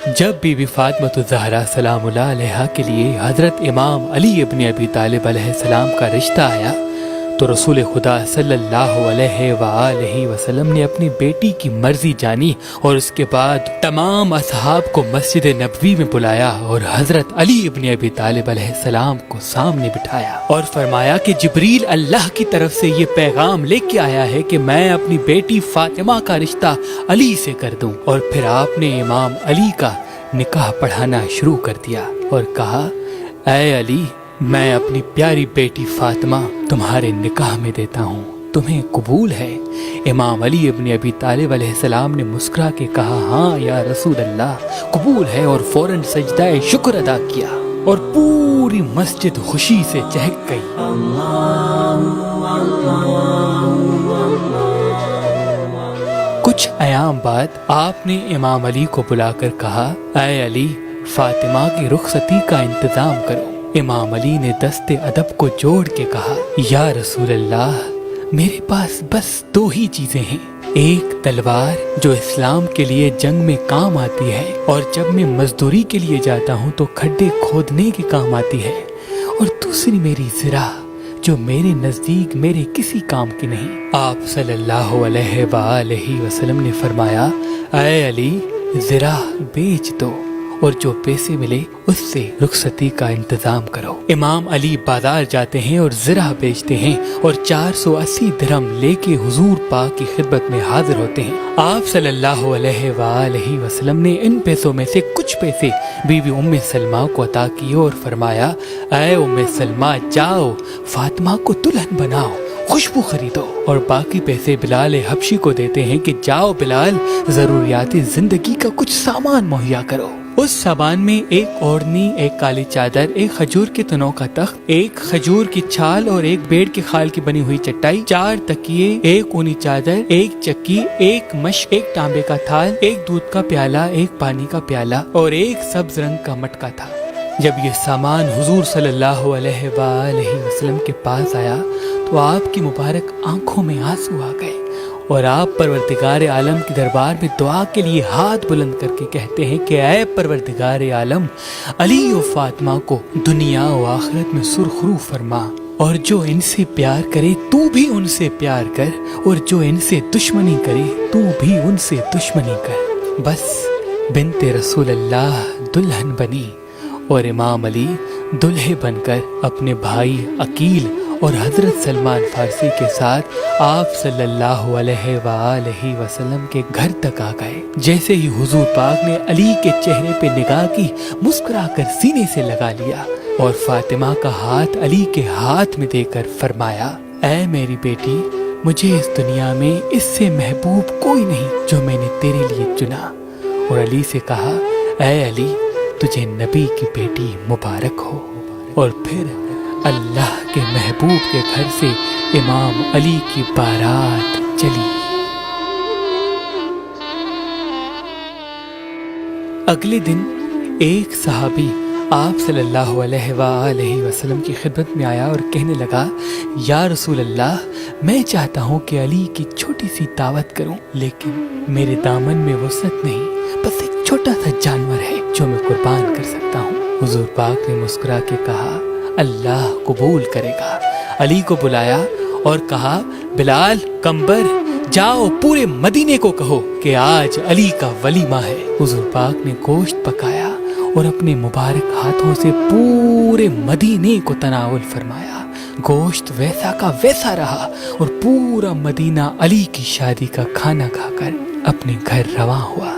جب be be Fatima الزہرا سلام اللہ علیہا کے لیے حضرت امام علی ابن ابی طالب علیہ السلام کا رشتہ آیا تو رسول خدا صلی اللہ علیہ وآلہ وسلم نے اپنی بیٹی کی مرضی جانی اور اس کے بعد تمام اصحاب کو مسجد نبوی میں بلایا اور حضرت علی ابن ابی طالب علیہ السلام کو سامنے بٹھایا اور فرمایا کہ جبریل اللہ کی طرف سے یہ پیغام لے کے آیا ہے کہ میں اپنی بیٹی فاطمہ کا رشتہ علی سے کر دوں۔ اور پھر آپ نے امام علی کا نکاح پڑھانا شروع کر دیا اور کہا، اے علی، میں اپنی پیاری بیٹی فاطمہ تمہارے نکاح میں دیتا ہوں، تمہیں قبول ہے؟ امام علی ابن ابی طالب علیہ السلام نے مسکرا کے کہا، ہاں یا رسول اللہ، قبول ہے، اور فوراً سجدہ شکر ادا کیا اور پوری مسجد خوشی سے چہک گئی۔ کچھ ایام بعد آپ نے امام علی کو بلا کر کہا، اے علی، فاطمہ کی رخصتی کا انتظام کرو۔ امام علی نے دست ادب کو جوڑ کے کہا، یا رسول اللہ، میرے پاس بس 2 ہی چیزیں ہیں، ایک تلوار جو اسلام کے لیے جنگ میں کام آتی ہے اور جب میں مزدوری کے لیے جاتا ہوں تو کھڈے کھودنے کے کام آتی ہے، اور دوسری میری زرہ جو میرے نزدیک میرے کسی کام کی نہیں۔ آپ صلی اللہ علیہ وآلہ وسلم نے فرمایا، اے علی، زرہ بیچ دو اور جو پیسے ملے اس سے رخصتی کا انتظام کرو۔ امام علی بازار جاتے ہیں اور زرہ بیچتے ہیں اور 480 درہم لے کے حضور پاک کی خدمت میں حاضر ہوتے ہیں۔ آپ صلی اللہ علیہ وآلہ وسلم نے ان پیسوں میں سے کچھ پیسے بی بی ام سلمہ کو عطا کیے اور فرمایا، اے ام سلمہ، جاؤ فاطمہ کو دلہن بناؤ، خوشبو خریدو، اور باقی پیسے بلال حبشی کو دیتے ہیں کہ جاؤ بلال، ضروریات زندگی کا کچھ سامان مہیا کرو۔ اس سامان میں ایک اوڑھنی، ایک کالی چادر، ایک کھجور کے تنوں کا تخت، ایک کھجور کی چھال اور ایک بیڑ کے خال کی بنی ہوئی چٹائی، 4 تکیے، ایک اونی چادر، ایک چکی، ایک مشق، ایک تانبے کا تھال، ایک دودھ کا پیالہ، ایک پانی کا پیالہ اور ایک سبز رنگ کا مٹکا تھا۔ جب یہ سامان حضور صلی اللہ علیہ وآلہ وسلم کے پاس آیا تو آپ کی مبارک آنکھوں میں آنسو آ گئے اور آپ پروردگار عالم کے دربار میں دعا کے لیے ہاتھ بلند کر کے کہتے ہیں کہ اے پروردگار عالم، علی و فاطمہ کو دنیا و آخرت میں سرخرو فرما، اور جو ان سے پیار کرے تو بھی ان سے پیار کر، اور جو ان سے دشمنی کرے تو بھی ان سے دشمنی کر۔ بس بنت رسول اللہ دلہن بنی اور امام علی دلہے بن کر اپنے بھائی عقیل اور حضرت سلمان فارسی کے ساتھ آپ صلی اللہ علیہ وآلہ وسلم کے گھر تک آ گئے۔ جیسے ہی حضور پاک نے علی کے چہرے پہ نگاہ کی، مسکرا کر سینے سے لگا لیا اور فاطمہ کا ہاتھ علی کے ہاتھ میں دے کر فرمایا، اے میری بیٹی، مجھے اس دنیا میں اس سے محبوب کوئی نہیں جو میں نے تیرے لیے چنا۔ اور علی سے کہا، اے علی، تجھے نبی کی بیٹی مبارک ہو۔ اور پھر اللہ کے محبوب کے گھر سے امام علی کی بارات چلی۔ اگلے دن ایک صحابی آپ صلی اللہ علیہ وآلہ وسلم کی خدمت میں آیا اور کہنے لگا، یا رسول اللہ، میں چاہتا ہوں کہ علی کی چھوٹی سی دعوت کروں، لیکن میرے دامن میں وسعت نہیں، بس ایک چھوٹا سا جانور ہے جو میں قربان کر سکتا ہوں۔ حضور پاک نے مسکرا کے کہا، اللہ قبول کرے گا۔ علی کو بلایا اور کہا، بلال، کمبر، جاؤ پورے مدینے کو کہو کہ آج علی کا ولیمہ ہے۔ حضور پاک نے گوشت پکایا اور اپنے مبارک ہاتھوں سے پورے مدینے کو تناول فرمایا۔ گوشت ویسا کا ویسا رہا اور پورا مدینہ علی کی شادی کا کھانا کھا کر اپنے گھر رواں ہوا۔